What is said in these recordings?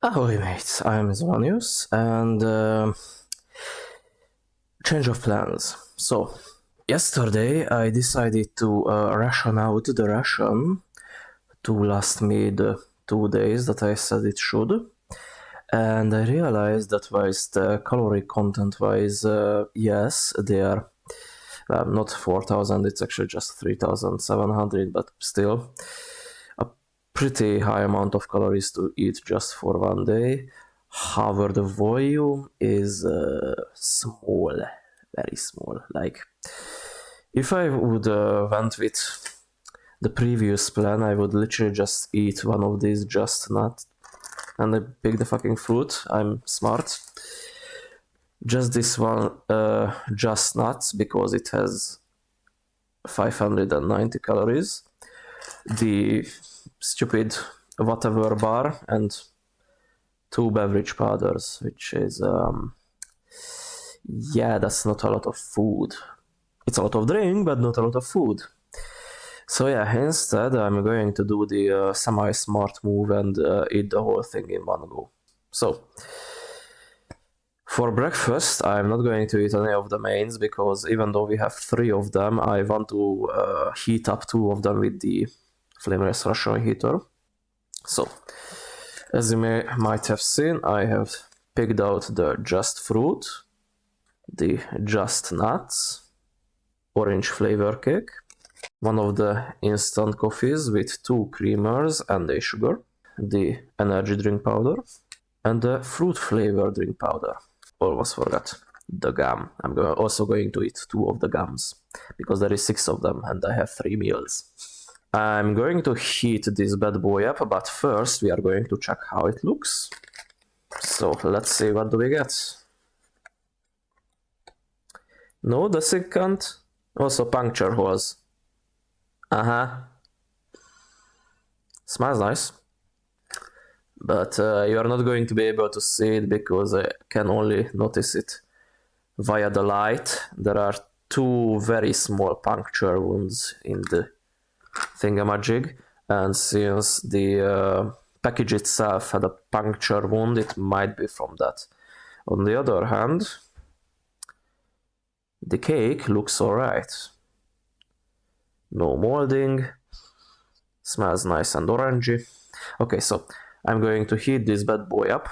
Ahoy mates, I am Zvonius and change of plans. So, yesterday I decided to ration out the ration to last me the 2 days that I said it should. And I realized that whilst calorie content wise, yes, they are not 4,000, it's actually just 3,700, but still a pretty high amount of calories to eat just for one day. However, the volume is small, very small. Like, if I would went with the previous plan, I would literally just eat one of these just nuts and I pick the fucking fruit. I'm smart. Just this one, just nuts, because it has 590 calories. The stupid whatever bar and 2 beverage powders, which is yeah, that's not a lot of food. It's a lot of drink, but not a lot of food. So yeah, instead I'm going to do the semi-smart move and eat the whole thing in one go. So for breakfast, I'm not going to eat any of the mains because even though we have 3 of them, I want to heat up 2 of them with the flameless ration heater. So, as you might have seen, I have picked out the just fruit, the just nuts, orange flavor cake, one of the instant coffees with 2 creamers and a sugar, the energy drink powder, and the fruit flavor drink powder. Almost forgot the gum. I'm also going to eat 2 of the gums because there is 6 of them and I have 3 meals. I'm going to heat this bad boy up, but first we are going to check how it looks. So let's see, what do we get? No, the second. Also puncture holes. Smells nice. But you are not going to be able to see it because I can only notice it via the light. There are 2 very small puncture wounds in the thingamajig, and since the package itself had a puncture wound, it might be from that. On the other hand, the cake looks alright. No molding, smells nice and orangey. Okay, so I'm going to heat this bad boy up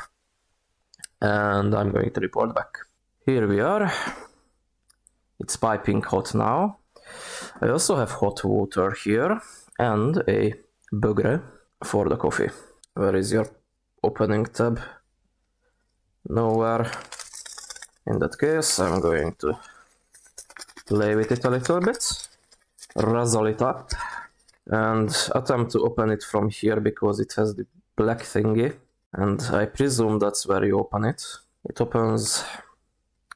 and I'm going to report back. Here we are. It's piping hot now. I also have hot water here and a bugre for the coffee. Where is your opening tab? Nowhere. In that case, I'm going to play with it a little bit, razzle it up, and attempt to open it from here because it has the black thingy, and I presume that's where you open it. It opens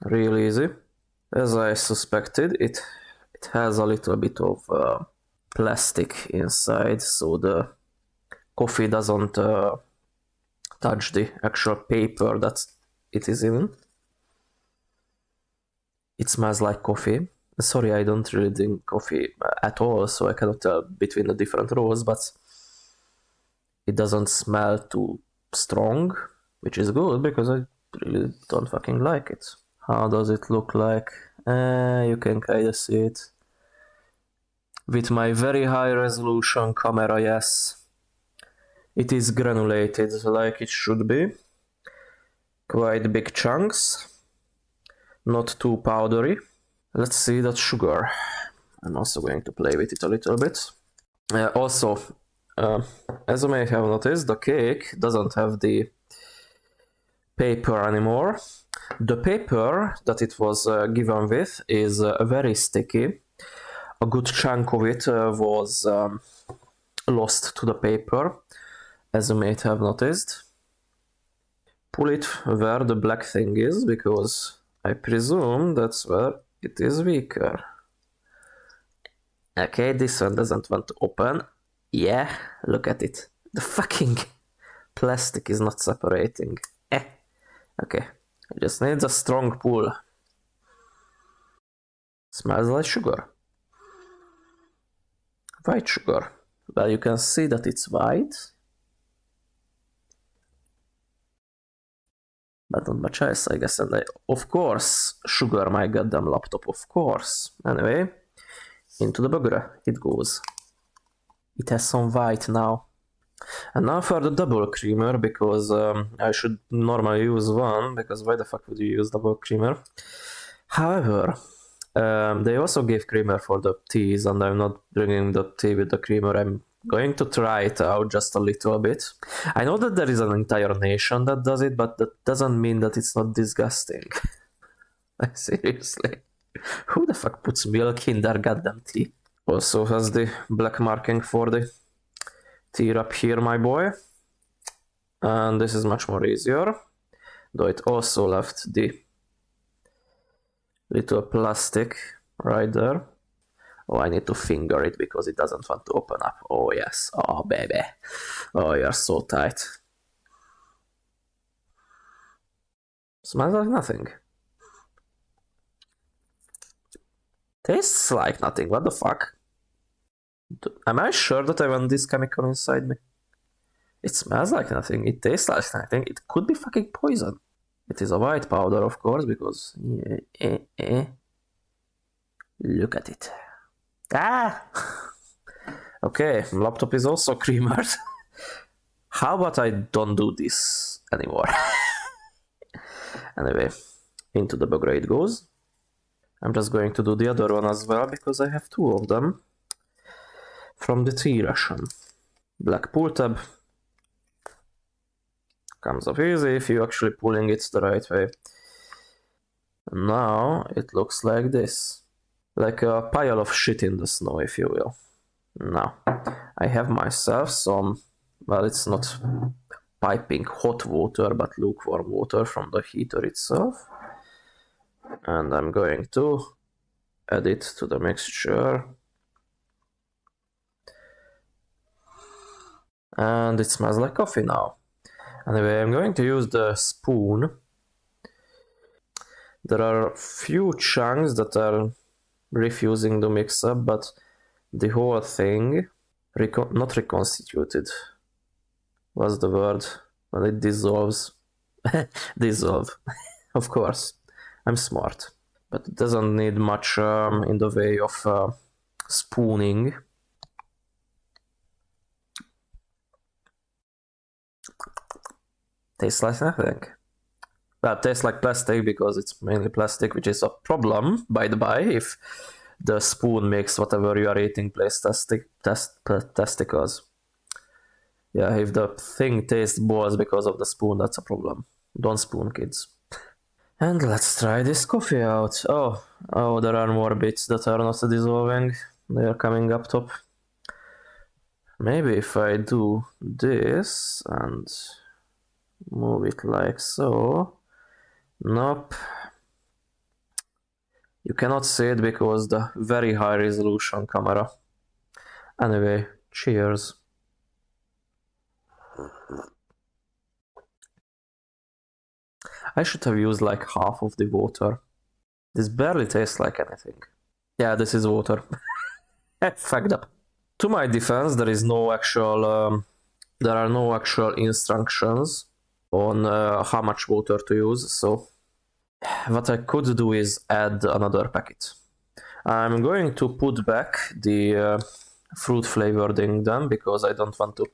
real easy. As I suspected, it has a little bit of plastic inside, so the coffee doesn't touch the actual paper that it is in. It smells like coffee. Sorry, I don't really drink coffee at all, so I cannot tell between the different rows, but it doesn't smell too strong, which is good because I really don't fucking like it. How does it look like? You can kind of see it. With my very high resolution camera, yes. It is granulated like it should be. Quite big chunks. Not too powdery. Let's see that sugar. I'm also going to play with it a little bit. Also, as you may have noticed, the cake doesn't have the paper anymore. The paper that it was given with is very sticky. A good chunk of it was lost to the paper, as you may have noticed. Pull it where the black thing is, because I presume that's where it is weaker. Okay, this one doesn't want to open. Yeah, look at it. The fucking plastic is not separating. Okay, it just needs a strong pull. Smells like sugar. White sugar. Well, you can see that it's white. But not much else, I guess. And of course, sugar my goddamn laptop, of course. Anyway, into the burger it goes. It has some white now. And now for the double creamer, because I should normally use one, because why the fuck would you use double creamer? However, they also gave creamer for the teas, and I'm not bringing the tea with the creamer. I'm going to try it out just a little bit. I know that there is an entire nation that does it, but that doesn't mean that it's not disgusting. Like, seriously. Who the fuck puts milk in their goddamn tea? Also has the black marking for the tea up here, my boy. And this is much more easier. Though it also left the little plastic right there. Oh, I need to finger it because it doesn't want to open up. Oh, yes. Oh, baby. Oh, you're so tight. Smells like nothing. Tastes like nothing. What the fuck? Am I sure that I want this chemical inside me? It smells like nothing. It tastes like nothing. It could be fucking poison. It is a white powder, of course, because... Look at it. Ah! Okay, laptop is also creamered. How about I don't do this anymore? Anyway, into the burger it goes. I'm just going to do the other one as well, because I have two of them. From the tea ration. Black pull tab. Comes off easy if you're actually pulling it the right way. And now it looks like this. Like a pile of shit in the snow, if you will. Now, I have myself some, well, it's not piping hot water, but lukewarm water from the heater itself. And I'm going to add it to the mixture. And it smells like coffee now. Anyway, I'm going to use the spoon. There are few chunks that are refusing to mix up, but the whole thing, not reconstituted, what's the word, when it dissolves? Dissolve, of course, I'm smart. But it doesn't need much in the way of spooning. Tastes like nothing. Well, tastes like plastic because it's mainly plastic, which is a problem, by the by, if the spoon makes whatever you are eating testicles. Yeah, if the thing tastes balls because of the spoon, that's a problem. Don't spoon, kids. And let's try this coffee out. Oh, there are more bits that are not dissolving. They are coming up top. Maybe if I do this and move it like so. Nope. You cannot see it because the very high resolution camera. Anyway, cheers. I should have used like half of the water. This barely tastes like anything. Yeah, this is water. Fucked up. To my defense, there are no actual instructions on how much water to use, so what I could do is add another packet. I'm going to put back the fruit flavoring then, because I don't want to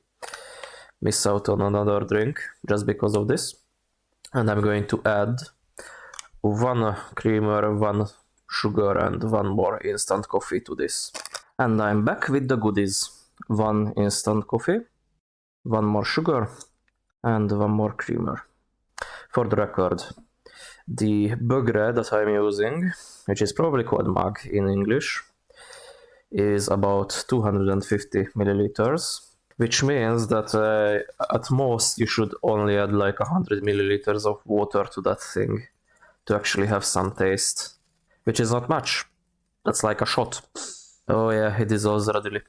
miss out on another drink just because of this. And I'm going to add one creamer, one sugar, and one more instant coffee to this. And I'm back with the goodies. One instant coffee, one more sugar, and one more creamer. For the record, the bugre that I'm using, which is probably called mug in English, is about 250 milliliters, which means that at most you should only add like 100 milliliters of water to that thing to actually have some taste, which is not much. That's like a shot. Oh yeah, it dissolves readily.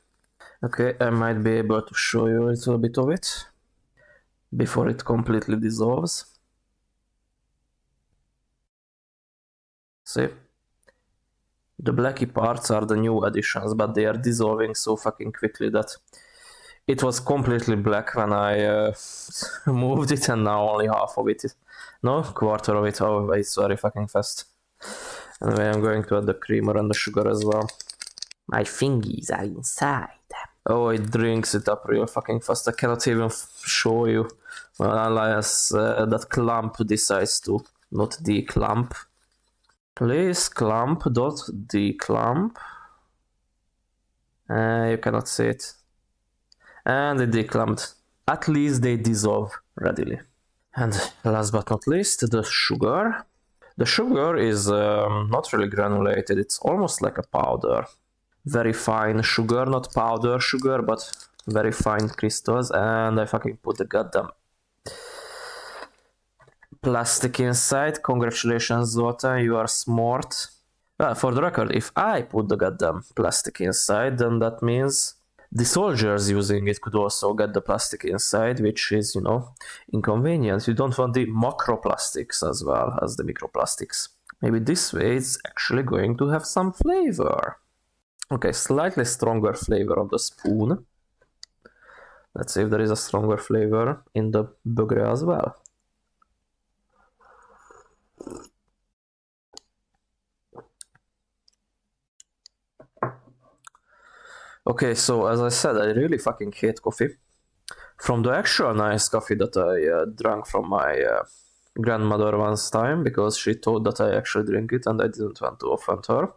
Okay, I might be able to show you a little bit of it before it completely dissolves. See? The blacky parts are the new additions, but they are dissolving so fucking quickly that It was completely black when I moved it, and now only half of it is... No, quarter of it. Oh, it's very fucking fast. Anyway, I'm going to add the creamer and the sugar as well. My fingies are inside. Oh, it drinks it up real fucking fast. I cannot even show you. Well, unless that clump decides to not declump. Please clump, dot declump. You cannot see it. And it declumped. At least they dissolve readily. And last but not least, the sugar. The sugar is not really granulated, it's almost like a powder. Very fine sugar, not powder sugar, but very fine crystals, and I fucking put the goddamn plastic inside. Congratulations, Zoltan, you are smart. For the record, if I put the goddamn plastic inside, then that means the soldiers using it could also get the plastic inside, which is, you know, inconvenient. You don't want the macroplastics as well as the microplastics. Maybe this way it's actually going to have some flavor. Okay, slightly stronger flavor on the spoon. Let's see if there is a stronger flavor in the bugre as well. Okay, so as I said, I really fucking hate coffee. From the actual nice coffee that I drank from my grandmother once time, because she thought that I actually drink it and I didn't want to offend her,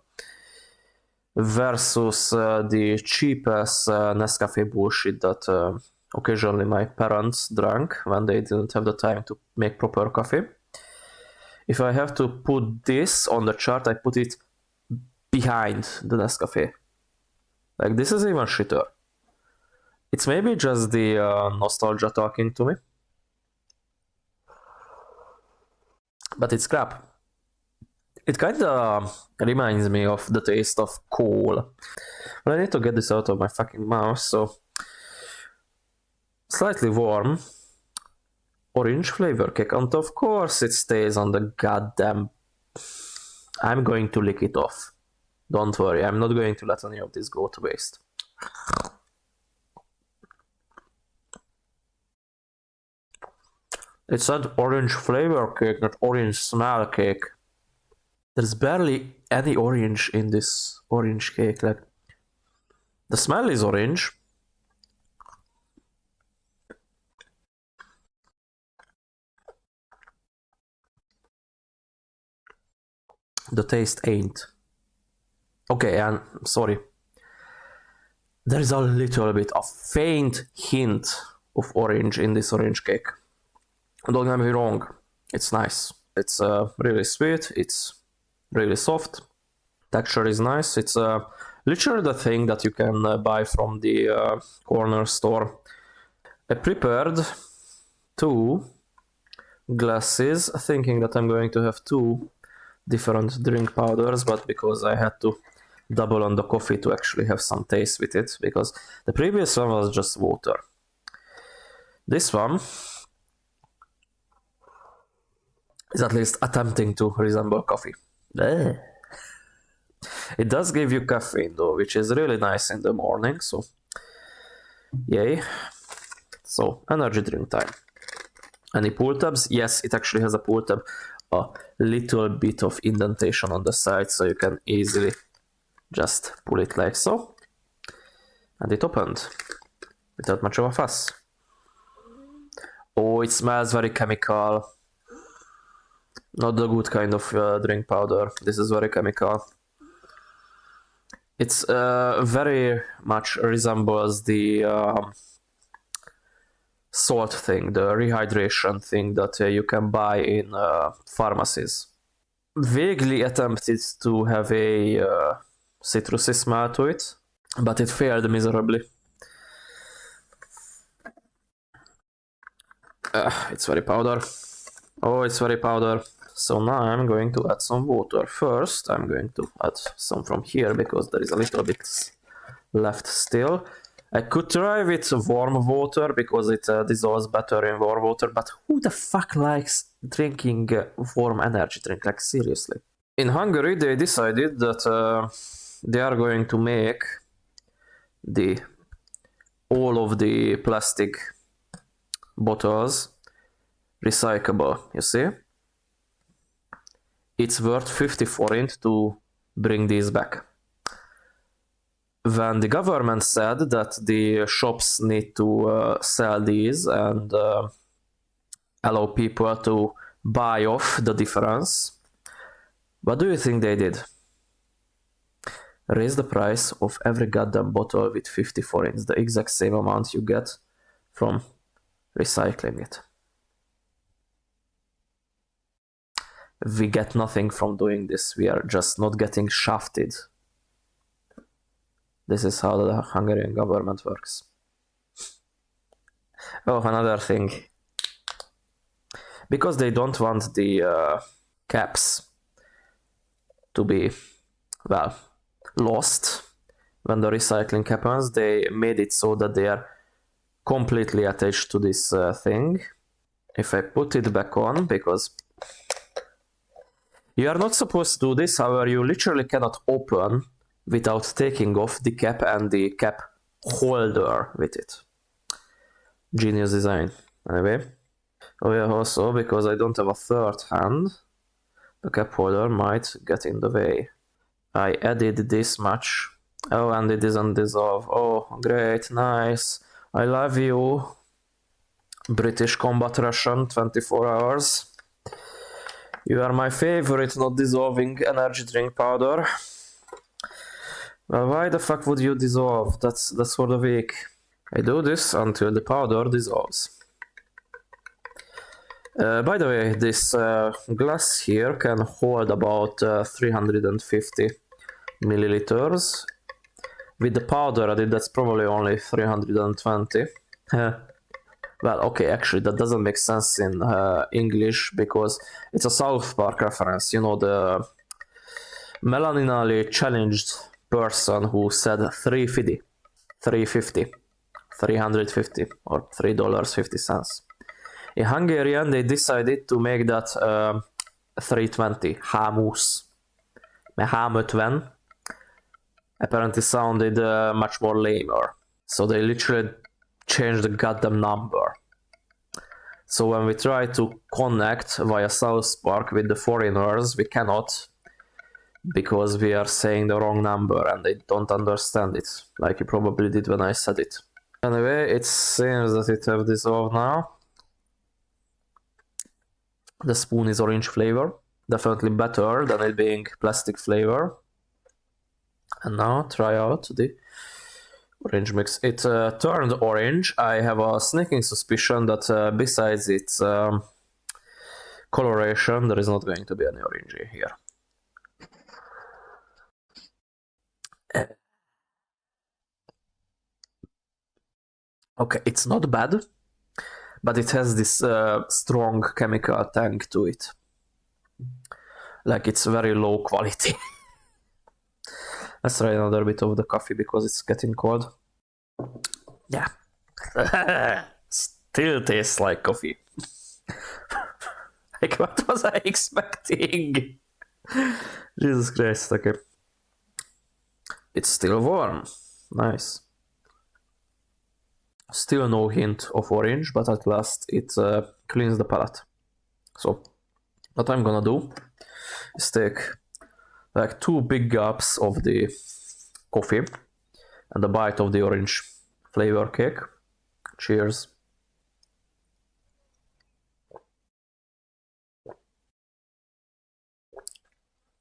versus the cheapest Nescafe bullshit that occasionally my parents drank when they didn't have the time to make proper coffee. If I have to put this on the chart, I put it behind the Nescafe. Like, this is even shitter. It's maybe just the nostalgia talking to me. But it's crap. It kinda reminds me of the taste of coal. But I need to get this out of my fucking mouth, so... Slightly warm. Orange flavor cake, and of course it stays on the goddamn... I'm going to lick it off. Don't worry, I'm not going to let any of this go to waste. It said orange flavor cake, not orange smell cake. There's barely any orange in this orange cake. Like, the smell is orange. The taste ain't. Okay, and sorry. There is a little bit, a faint hint of orange in this orange cake. Don't get me wrong, it's nice. It's really sweet, it's really soft. Texture is nice. It's literally the thing that you can buy from the corner store. I prepared 2 glasses, thinking that I'm going to have 2 different drink powders, but because I had to double on the coffee to actually have some taste with it, because the previous one was just water. This one is at least attempting to resemble coffee. It does give you caffeine though, which is really nice in the morning, so yay. So, energy drink time. Any pull tabs? Yes, it actually has a pull tab. A little bit of indentation on the side, so you can easily just pull it like so. And it opened without much of a fuss. Oh, it smells very chemical. Not the good kind of drink powder. This is very chemical. It's very much resembles the salt thing, the rehydration thing that you can buy in pharmacies. Vaguely attempted to have a citrusy smell to it, but it failed miserably. It's very powder. Oh, it's very powder. So now I'm going to add some water. First, I'm going to add some from here because there is a little bit left still. I could try with warm water because it dissolves better in warm water, but who the fuck likes drinking warm energy drink? Like, seriously. In Hungary, they decided that they are going to make the all of the plastic bottles recyclable, you see? It's worth 50 forint to bring these back. When the government said that the shops need to sell these and allow people to buy off the difference, what do you think they did? Raise the price of every goddamn bottle with 50 forints, the exact same amount you get from recycling it. We get nothing from doing this, we are just not getting shafted. This is how the Hungarian government works. Oh, another thing. Because they don't want the caps to be, well, lost when the recycling happens, they made it so that they are completely attached to this thing. If I put it back on, because you are not supposed to do this, however, you literally cannot open without taking off the cap and the cap holder with it. Genius design. Anyway. Oh yeah, also, because I don't have a third hand, the cap holder might get in the way. I added this much. Oh, and it doesn't dissolve. Oh, great, nice. I love you. British combat Russian, 24 hours. You are my favorite not dissolving energy drink powder. Well, why the fuck would you dissolve? That's for the weak. I do this until the powder dissolves. By the way, this glass here can hold about 350 milliliters. With the powder added, that's probably only 320. Well, okay, actually, that doesn't make sense in English because it's a South Park reference. You know, the melaninally challenged person who said 350, 350, or $3.50. In Hungarian, they decided to make that 320, hámusz. Hámötven apparently sounded much more lamer. So they literally changed the goddamn number. So when we try to connect via South Park with the foreigners, we cannot, because we are saying the wrong number and they don't understand it, like you probably did when I said it. Anyway, it seems that it have dissolved now. The spoon is orange flavor, definitely better than it being plastic flavor. And now try out the orange mix. It turned orange. I have a sneaking suspicion that besides its coloration, there is not going to be any orangey here. Okay, it's not bad, but it has this strong chemical tang to it. Like it's very low quality. Let's try another bit of the coffee because it's getting cold. Yeah. Still tastes like coffee. Like, what was I expecting? Jesus Christ, okay. It's still warm. Nice. Still no hint of orange, but at last it cleans the palate. So, what I'm gonna do is take like 2 big gulps of the coffee and a bite of the orange flavor cake. Cheers.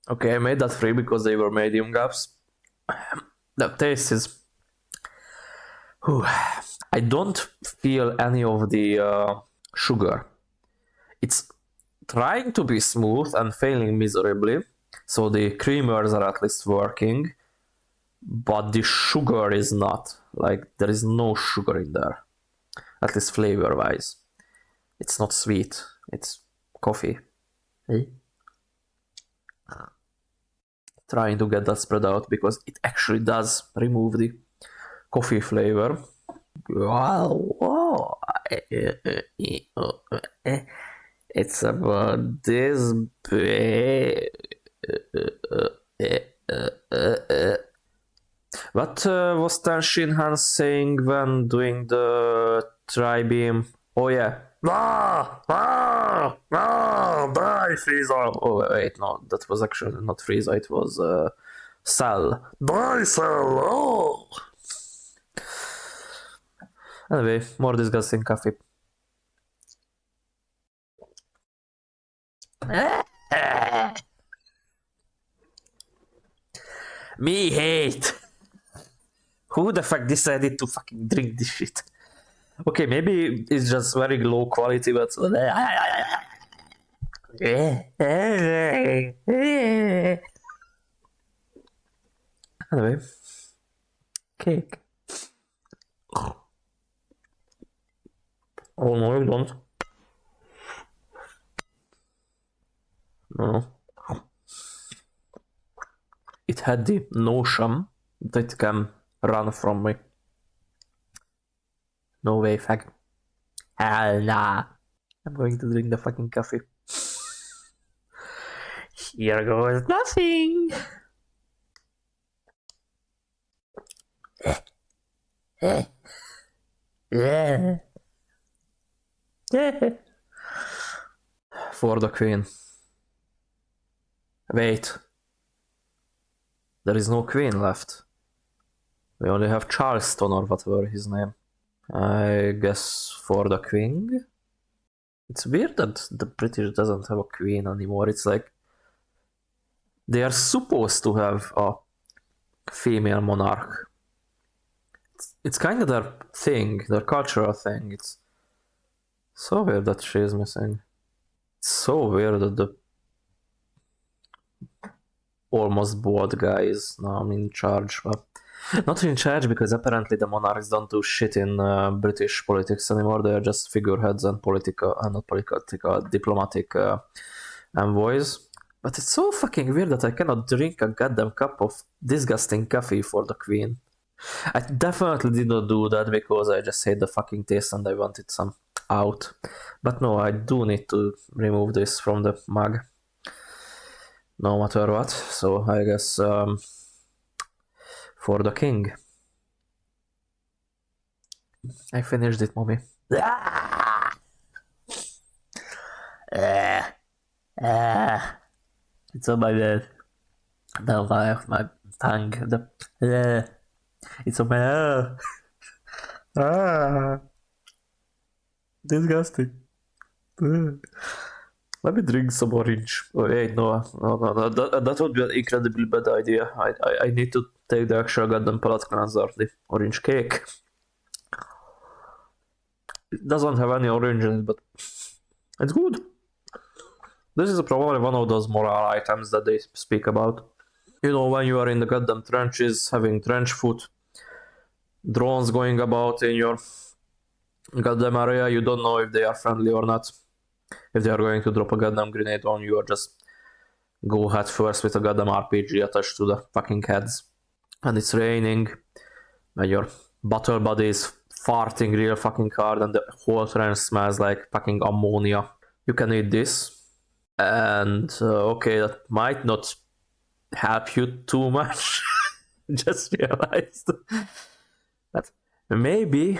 Okay, I made that 3 because they were medium gulps. The taste is... I don't feel any of the sugar. It's trying to be smooth and failing miserably, so the creamers are at least working, but the sugar is not. Like, there is no sugar in there, at least flavor wise. It's not sweet, it's coffee. Hey? Trying to get that spread out because it actually does remove the coffee flavor. Wow. It's about this big. What? What was Ten Shin Han saying when doing the tri-beam? Oh yeah. Die, Frieza! Oh wait, no, that was actually not Frieza, it was Cell. Die, Cell! Oh! Anyway, more disgusting coffee. Me hate! Who the fuck decided to fucking drink this shit? Okay, maybe it's just very low quality, but... Anyway. Cake. Oh no, you don't. No. It had the notion that it can run from me. No way, fag. Hell nah. I'm going to drink the fucking coffee. Here goes nothing. For the queen. Wait. There is no queen left. We only have Charleston or whatever his name. I guess for the king? It's weird that the British doesn't have a queen anymore. It's like they are supposed to have a female monarch. It's kind of their thing, their cultural thing. It's so weird that she is missing. It's so weird that the almost bald guy is now in charge. Well, not in charge because apparently the monarchs don't do shit in British politics anymore. They are just figureheads and not political, diplomatic envoys. But it's so fucking weird that I cannot drink a goddamn cup of disgusting coffee for the queen. I definitely did not do that because I just hate the fucking taste and I wanted some out. But no, I do need to remove this from the mug. No matter what. So I guess for the king. I finished it, mommy. It's on my bed. Now I have my tongue. It's on my disgusting. Let me drink some orange. Oh, wait, no. That would be an incredibly bad idea. I need to take the actual goddamn palate cleanser, the orange cake. It doesn't have any orange in it, but it's good. This is probably one of those moral items that they speak about. You know, when you are in the goddamn trenches, having trench foot, drones going about in your goddamn area, you don't know if they are friendly or not. If they are going to drop a goddamn grenade on you or just go head first with a goddamn RPG attached to the fucking heads. And it's raining, and your battle buddy is farting real fucking hard and the whole trench smells like fucking ammonia. You can eat this. And okay, that might not help you too much. Just realized that maybe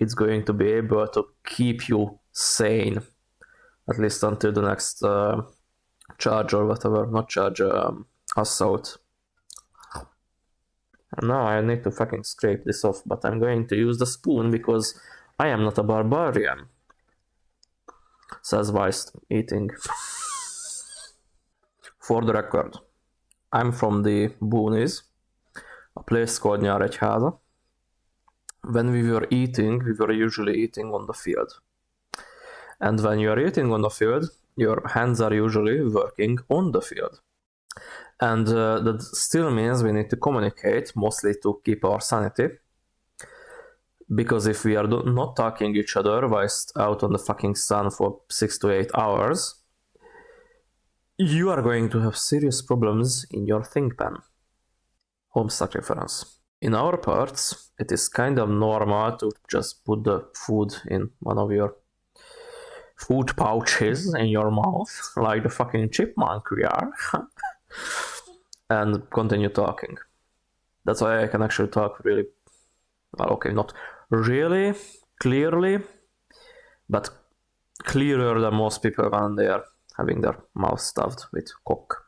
it's going to be able to keep you sane, at least until the next charge or whatever. Not charge, assault. And now I need to fucking scrape this off, but I'm going to use the spoon because I am not a barbarian. Says whilst eating. For the record, I'm from the boonies, a place called Nyíregyháza. When we were eating, we were usually eating on the field. And when you are eating on the field, your hands are usually working on the field. And that still means we need to communicate, mostly to keep our sanity. Because if we are not talking each other whilst out on the fucking sun for 6 to 8 hours, you are going to have serious problems in your think pen. Homestuck reference. In our parts, it is kind of normal to just put the food in one of your food pouches in your mouth, like the fucking chipmunk we are, and continue talking. That's why I can actually talk really, well, okay, not really clearly, but clearer than most people when they are having their mouth stuffed with coke.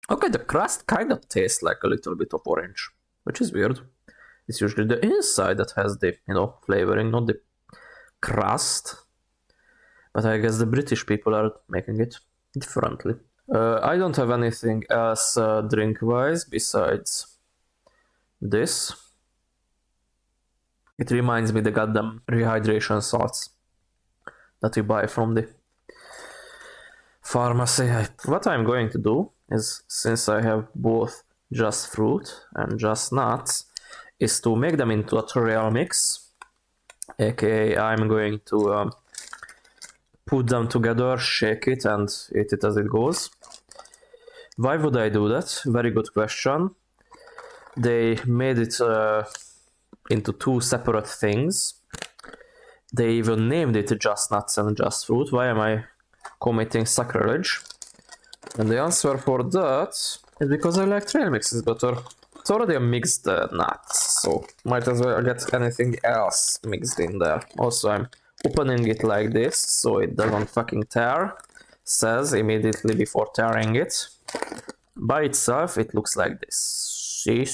Okay, the crust kind of tastes like a little bit of orange, which is weird. It's usually the inside that has the, flavoring, not the crust. But I guess the British people are making it differently. I don't have anything else drink-wise besides this. It reminds me the goddamn rehydration salts that you buy from the pharmacy. What I'm going to do is, since I have both just fruit and just nuts, is to make them into a Trailmix, aka I'm going to put them together, shake it, and eat it as it goes. Why would I do that? Very good question. They made it into two separate things. They even named it just nuts and just fruit. Why am I committing sacrilege? And the answer for that is because I like trail mixes better. It's already a mixed nuts, so might as well get anything else mixed in there. Also, I'm opening it like this so it doesn't fucking tear. Says immediately before tearing it. By itself, it looks like this. See.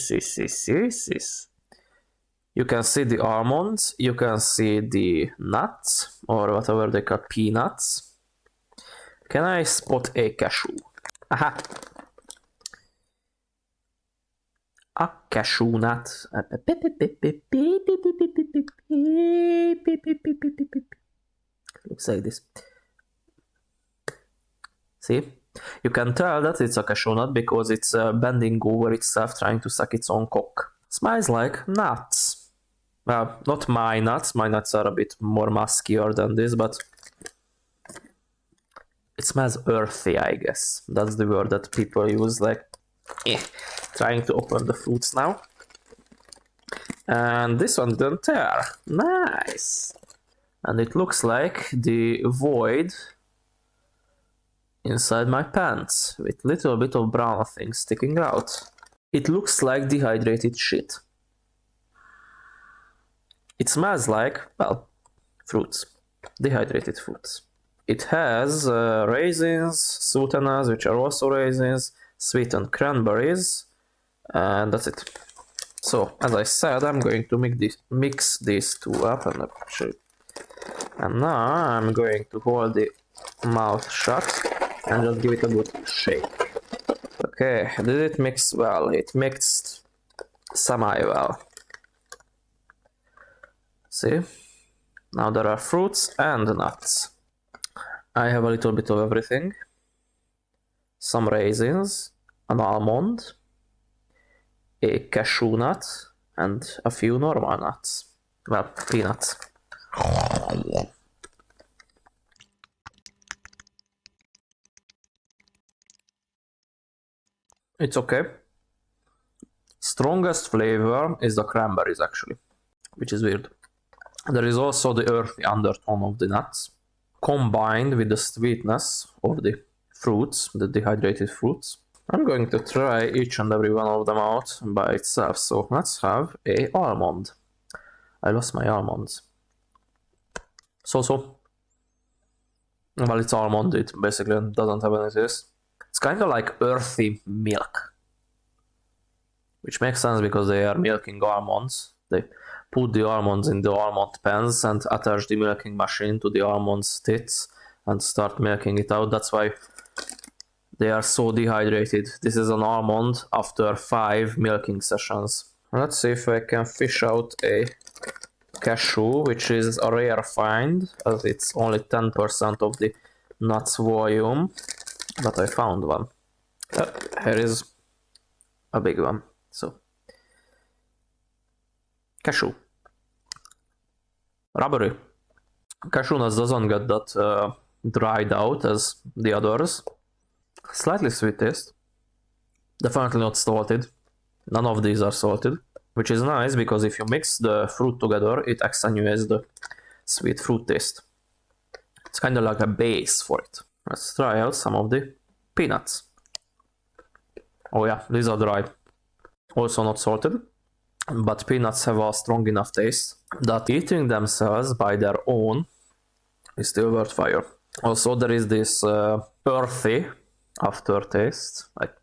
You can see the almonds, you can see the nuts, or whatever they call peanuts. Can I spot a cashew? Aha! A cashew nut. Looks like this. See? You can tell that it's a cashew nut because it's bending over itself trying to suck its own cock. Smells like nuts. Well, not my nuts. My nuts are a bit more muskier than this, but it smells earthy, I guess. That's the word that people use, like, trying to open the fruits now. And this one didn't tear. Nice. And it looks like the void inside my pants, with little bit of brown things sticking out. It looks like dehydrated shit. It smells like, well, fruits. Dehydrated fruits. It has raisins, sultanas, which are also raisins, sweetened cranberries, and that's it. So, as I said, I'm going to mix these two up, and now I'm going to hold the mouth shut and just give it a good shake. Okay, did it mix well? It mixed semi-well. See? Now there are fruits and nuts. I have a little bit of everything. Some raisins, an almond, a cashew nut, and a few normal nuts. Well, peanuts. It's okay. Strongest flavor is the cranberries, actually, which is weird. There is also the earthy undertone of the nuts, combined with the sweetness of the fruits, the dehydrated fruits. I'm going to try each and every one of them out by itself, so let's have a almond. I lost my almonds. So. Well, it's almond, it basically doesn't have any taste. It's kind of like earthy milk, which makes sense because they are milking almonds. They put the almonds in the almond pens and attach the milking machine to the almond's tits and start milking it out. That's why they are so dehydrated. This is an almond after 5 milking sessions. Let's see if I can fish out a cashew, which is a rare find, as it's only 10% of the nuts volume, but I found one. Here is a big one. So, cashew. Rubbery. Cashew nuts doesn't get that dried out as the others. Slightly sweet taste. Definitely not salted. None of these are salted, which is nice because if you mix the fruit together, it accentuates the sweet fruit taste. It's kind of like a base for it. Let's try out some of the peanuts. Oh yeah, these are dry. also not salted, but peanuts have a strong enough taste that eating themselves by their own is still worthwhile. Also, there is this earthy aftertaste. Like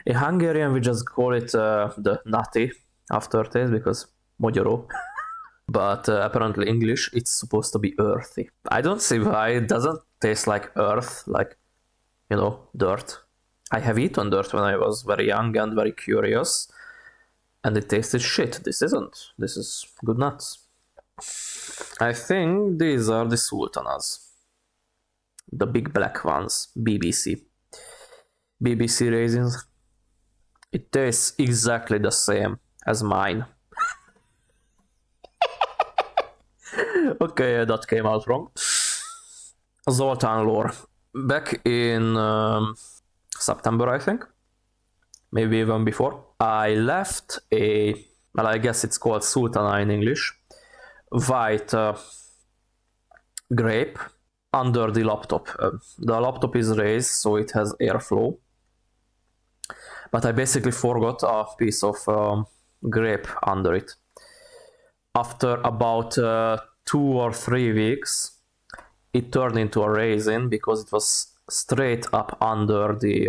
in Hungarian, we just call it the nutty aftertaste because magyaró. But apparently English, it's supposed to be earthy. I don't see why it doesn't taste like earth, like, you know, dirt. I have eaten dirt when I was very young and very curious, and it tasted shit. This isn't. This is good nuts. I think these are the sultanas. The big black ones, BBC. BBC raisins. It tastes exactly the same as mine. Okay, that came out wrong. Zoltán lore. Back in September, I think, maybe even before, I left a, well, I guess it's called sultana in English, white grape under the laptop. The laptop is raised, so it has airflow. But I basically forgot a piece of grape under it. After about 2 or 3 weeks, it turned into a raisin because it was straight up under the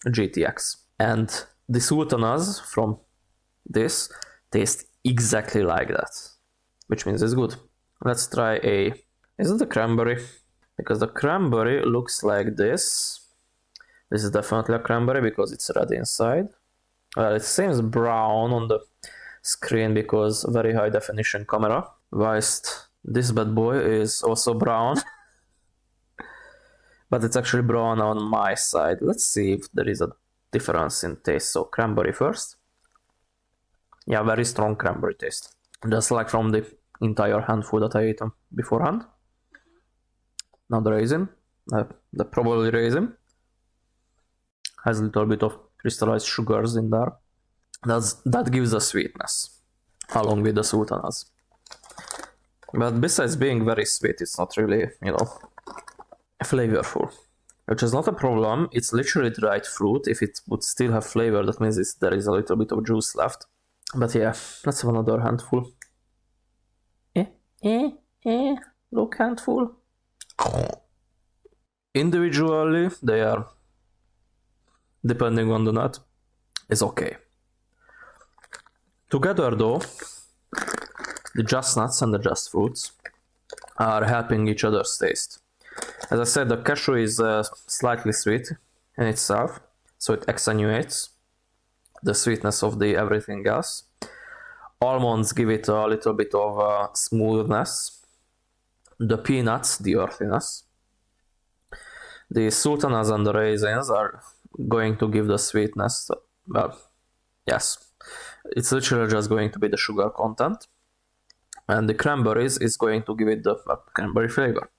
GTX. And the sultanas from this taste exactly like that, which means it's good. Let's try a... Is it the cranberry? Because the cranberry looks like this. This is definitely a cranberry because it's red inside. Well, it seems brown on the screen because very high definition camera, whilst this bad boy is also brown. But it's actually brown on my side. Let's see if there is a difference in taste. So cranberry first. Yeah, very strong cranberry taste. Just like from the entire handful that I ate beforehand. Now the raisin. The probably raisin. Has a little bit of crystallized sugars in there. That gives a sweetness along with the sultanas. But besides being very sweet, it's not really, you know, flavorful. Which is not a problem. It's literally dried fruit. If it would still have flavor, that means there is a little bit of juice left. But yeah, let's have another handful. Look, handful. Individually, they are, depending on the nut, is okay. Together though, the just nuts and the just fruits are helping each other's taste. As I said, the cashew is slightly sweet in itself, so it accentuates the sweetness of the everything else. Almonds give it a little bit of smoothness. The peanuts, the earthiness. The sultanas and the raisins are going to give the sweetness. Well, yes. It's literally just going to be the sugar content. And the cranberries is going to give it the cranberry flavor.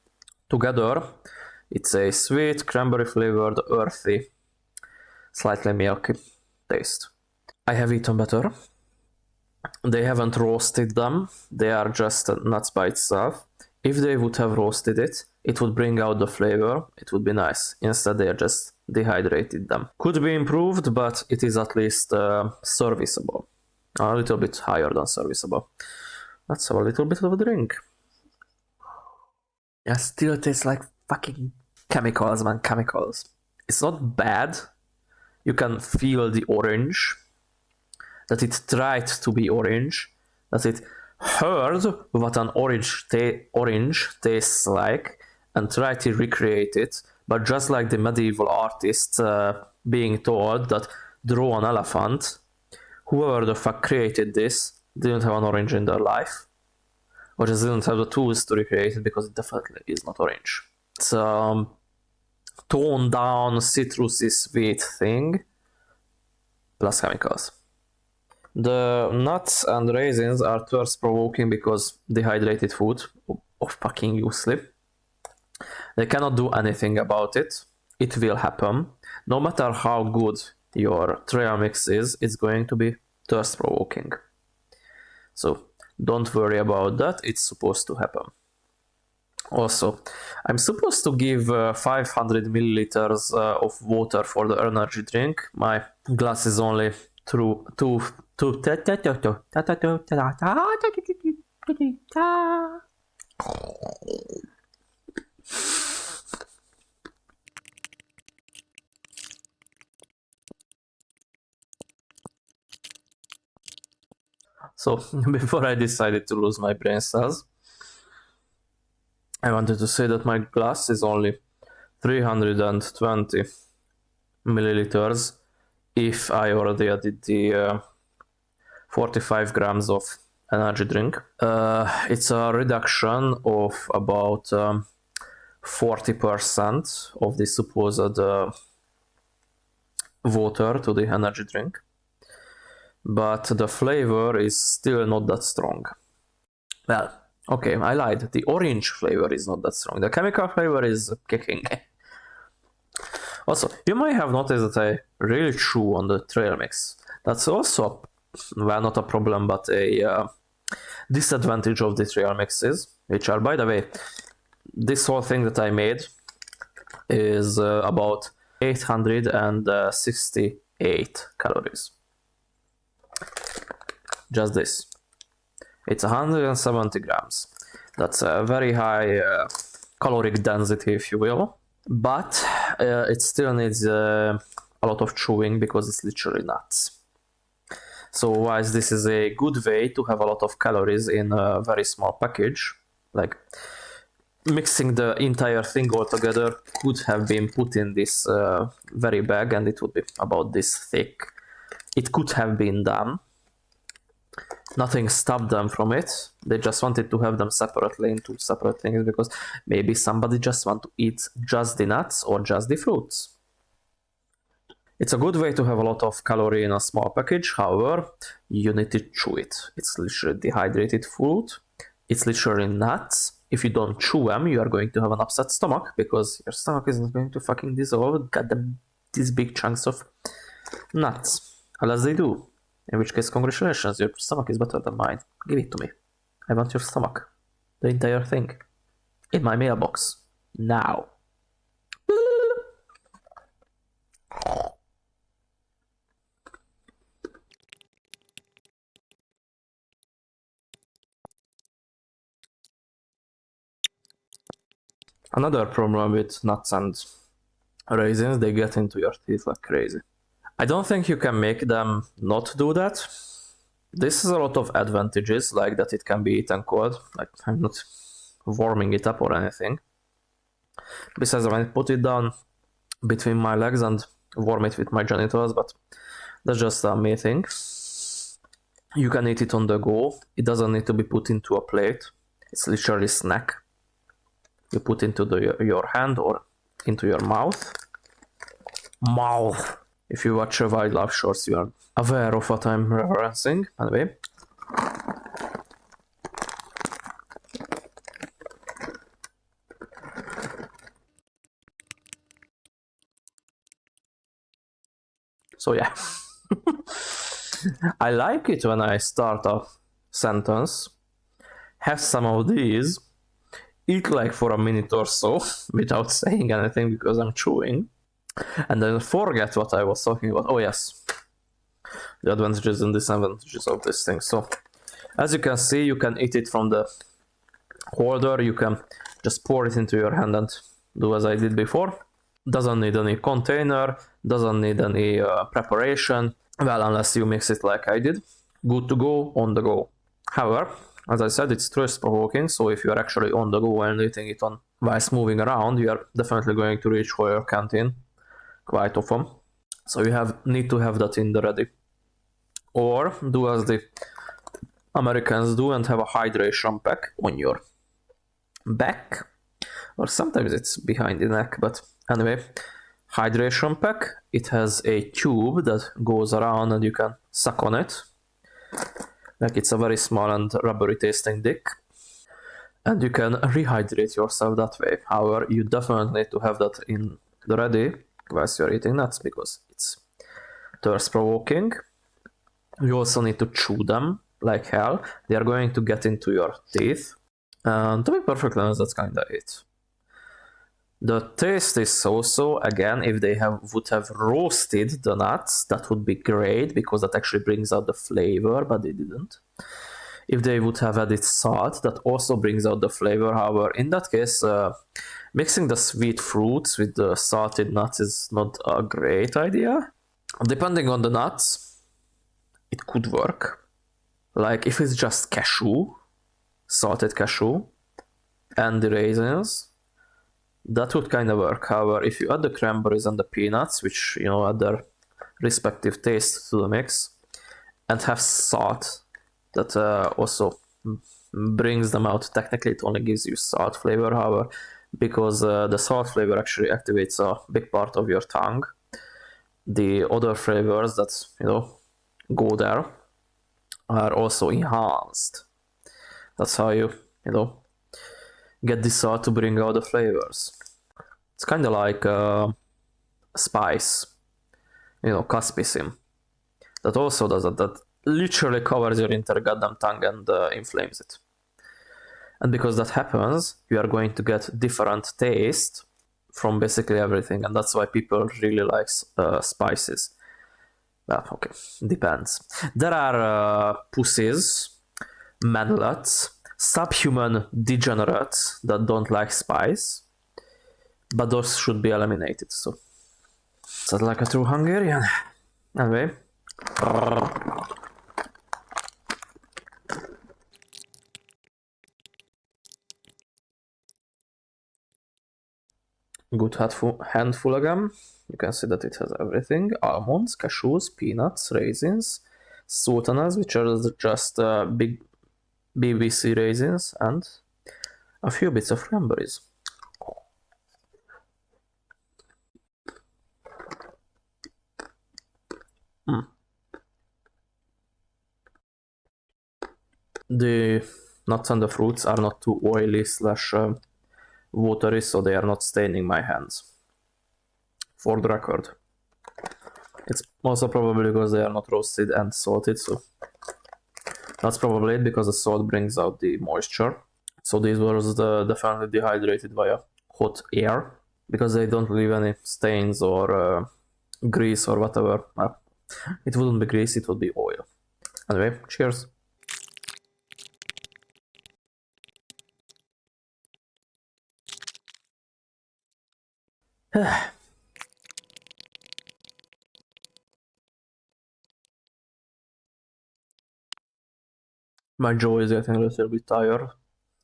Together, it's a sweet, cranberry flavored, earthy, slightly milky taste. I have eaten better. They haven't roasted them. They are just nuts by itself. If they would have roasted it, it would bring out the flavor. It would be nice. Instead, they are just dehydrated them. Could be improved, but it is at least serviceable. A little bit higher than serviceable. Let's have a little bit of a drink. Yeah, still tastes like fucking chemicals, man. Chemicals. It's not bad. You can feel the orange. That it tried to be orange. That it heard what an orange tastes like and tried to recreate it. But just like the medieval artists being told that draw an elephant, whoever the fuck created this didn't have an orange in their life. Or just didn't have the tools to recreate it because it definitely is not orange. It's a toned down, citrusy, sweet thing plus chemicals. The nuts and raisins are thirst provoking because dehydrated food of fucking useless. They cannot do anything about it. It will happen. No matter how good your Trailmix is, it's going to be thirst provoking. So don't worry about that. It's supposed to happen. Also, I'm supposed to give 500 milliliters of water for the energy drink. My glass is only through to So before I decided to lose my brain cells, I wanted to say that my glass is only 320 milliliters if I already added the 45 grams of energy drink. It's a reduction of about 40% of the supposed water to the energy drink, but the flavor is still not that strong. Well, okay, I lied. The orange flavor is not that strong. The chemical flavor is kicking. Also, you may have noticed that I really chew on the Trailmix. That's also, well, not a problem, but a disadvantage of the Trailmixes, which are, by the way, this whole thing that I made is about 868 calories. Just this. It's 170 grams. That's a very high caloric density, if you will. But it still needs a lot of chewing because it's literally nuts. So whilst this is a good way to have a lot of calories in a very small package, like mixing the entire thing all together could have been put in this very bag and it would be about this thick. It could have been done. Nothing stopped them from it. They just wanted to have them separately into separate things because maybe somebody just want to eat just the nuts or just the fruits. It's a good way to have a lot of calorie in a small package. However, you need to chew it. It's literally dehydrated fruit. It's literally nuts. If you don't chew them, you are going to have an upset stomach because your stomach is not going to fucking dissolve these big chunks of nuts. Unless they do. In which case, congratulations, your stomach is better than mine. Give it to me. I want your stomach. The entire thing. In my mailbox. Now. Another problem with nuts and raisins, they get into your teeth like crazy. I don't think you can make them not do that. This has a lot of advantages, like that it can be eaten cold. Like I'm not warming it up or anything. Besides, I might put it down between my legs and warm it with my genitals, but that's just a me thing. You can eat it on the go. It doesn't need to be put into a plate. It's literally a snack. You put into your hand or into your mouth. If you watch Wildlife Shorts, you are aware of what I'm referencing. Anyway. So yeah. I like it when I start a sentence, have some of these, eat like for a minute or so without saying anything because I'm chewing, and then forget what I was talking about. Oh yes, the advantages and disadvantages of this thing. So as you can see, you can eat it from the holder. You can just pour it into your hand and do as I did before. Doesn't need any container, doesn't need any preparation. Well, unless you mix it like I did. Good to go, on the go. However, as I said, it's thirst provoking, so if you are actually on the go and eating it on whilst moving around, you are definitely going to reach for your canteen quite often. So you need to have that in the ready. Or do as the Americans do and have a hydration pack on your back. Or sometimes it's behind the neck, but anyway, hydration pack. It has a tube that goes around and you can suck on it. Like it's a very small and rubbery tasting dick. And you can rehydrate yourself that way. However, you definitely need to have that in the ready whilst you're eating nuts because it's thirst provoking. You also need to chew them like hell. They are going to get into your teeth. And to be perfectly honest, that's kinda it. The taste is so-so. Again, if they would have roasted the nuts, that would be great because that actually brings out the flavor, but they didn't. If they would have added salt, that also brings out the flavor. However, in that case, mixing the sweet fruits with the salted nuts is not a great idea. Depending on the nuts, it could work. Like if it's just cashew, salted cashew, and the raisins, that would kind of work. However, if you add the cranberries and the peanuts, which add their respective taste to the mix, and have salt, that also brings them out. Technically, it only gives you salt flavor. However, because the salt flavor actually activates a big part of your tongue, the other flavors that go there are also enhanced. That's how you get the salt to bring out the flavors. It's kind of like spice, caspisim. That also does it. That literally covers your entire goddamn tongue and inflames it. And because that happens, you are going to get different taste from basically everything, and that's why people really like spices. Well, okay, depends. There are pussies, manlets, subhuman degenerates that don't like spice, but those should be eliminated. So, sounds like a true Hungarian. Anyway. Good handful again. You can see that it has everything: almonds, cashews, peanuts, raisins, sultanas, which are just big BBC raisins, and a few bits of cranberries. The nuts and the fruits are not too oily / watery, so they are not staining my hands. For the record. It's also probably because they are not roasted and salted, so that's probably it, because the salt brings out the moisture. So these were definitely dehydrated via hot air, because they don't leave any stains or grease or whatever. It wouldn't be grease, it would be oil. Anyway, cheers. My jaw is getting a little bit tired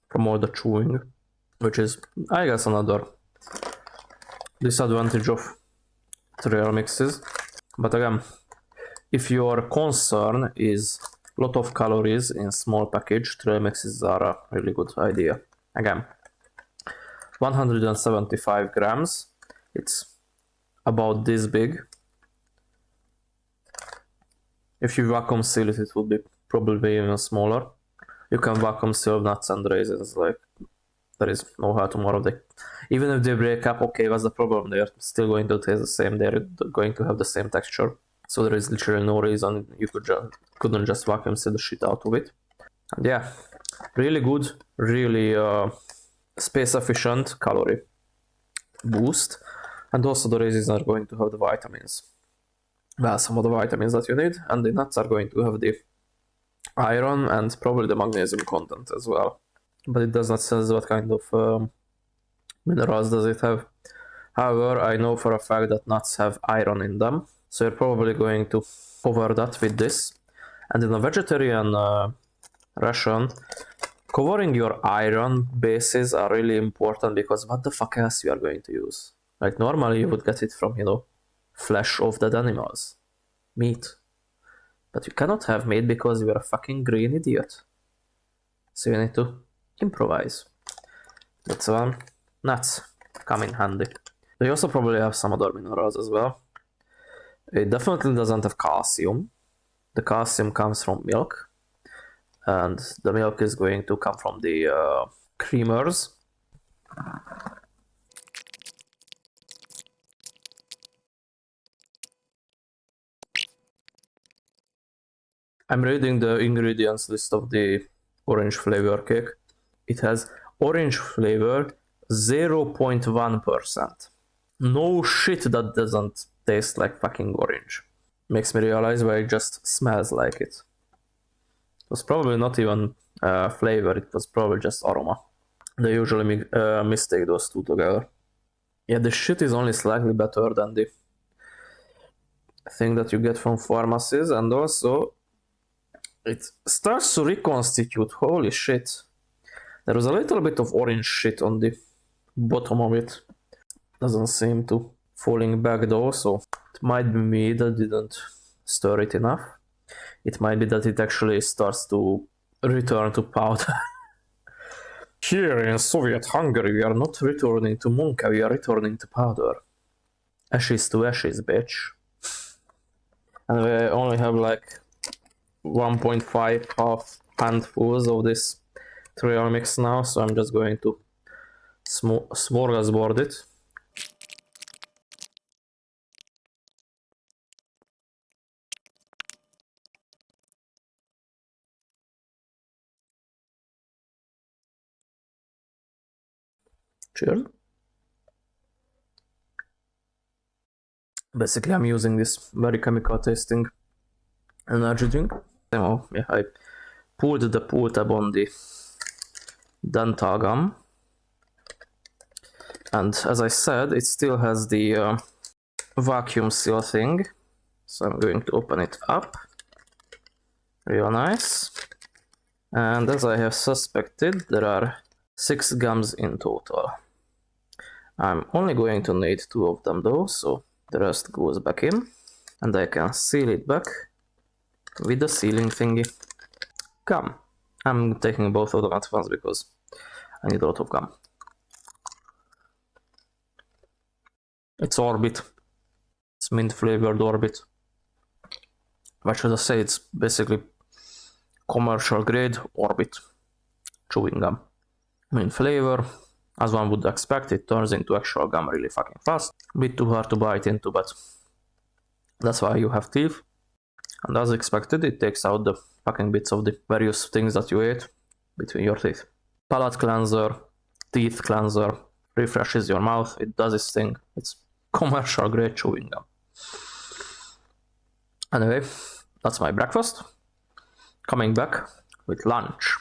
from all the chewing, which is, I guess, another disadvantage of Trailmixes. But again, if your concern is a lot of calories in small package, Trailmixes are a really good idea. Again, 175 grams. It's about this big. If you vacuum seal it, it would be probably even smaller. You can vacuum seal nuts and raisins, like there is no how tomorrow. Even if they break up, okay, what's the problem? They are still going to taste the same. They're going to have the same texture. So there is literally no reason you couldn't just vacuum seal the shit out of it. And yeah, really good, really space efficient calorie boost. And also the raisins are going to have the vitamins. Well, some of the vitamins that you need, and the nuts are going to have the iron and probably the magnesium content as well. But it does not say what kind of minerals does it have. However, I know for a fact that nuts have iron in them, so you're probably going to cover that with this. And in a vegetarian ration, covering your iron bases are really important, because what the fuck else you are going to use? Like normally you would get it from, flesh of dead animals, meat. But you cannot have meat because you are a fucking green idiot. So you need to improvise. That's nuts come in handy. They also probably have some other minerals as well. It definitely doesn't have calcium. The calcium comes from milk, and the milk is going to come from the creamers. I'm reading the ingredients list of the orange flavor cake. It has orange flavor, 0.1%. No shit, that doesn't taste like fucking orange. Makes me realize why it just smells like it. It was probably not even flavor, it was probably just aroma. They usually mistake those two together. Yeah, the shit is only slightly better than the thing that you get from pharmacies, and also it starts to reconstitute. Holy shit. There was a little bit of orange shit on the bottom of it. Doesn't seem to falling back though, so it might be me that didn't stir it enough. It might be that it actually starts to return to powder. Here in Soviet Hungary, we are not returning to Munka, we are returning to powder. Ashes to ashes, bitch. And we only have like 1.5 half handfuls of this Trailmix now, so I'm just going to smorgasbord it. Cheers. Basically, I'm using this very chemical tasting energy drink. Oh, yeah, I pulled the pull tab on the dental gum, and as I said, it still has the vacuum seal thing, so I'm going to open it up. Real nice. And as I have suspected, there are 6 gums in total. I'm only going to need 2 of them though, so the rest goes back in, and I can seal it back with the sealing thingy. Gum. I'm taking both of them at once because I need a lot of gum. It's Orbit. It's mint flavored Orbit. What should I say? It's basically commercial grade Orbit chewing gum. Mint flavor, as one would expect, it turns into actual gum really fucking fast. A bit too hard to bite into, but that's why you have teeth. And as expected, it takes out the fucking bits of the various things that you ate between your teeth. Palate cleanser, teeth cleanser, refreshes your mouth, it does its thing. It's commercial grade chewing gum. Anyway, that's my breakfast. Coming back with lunch.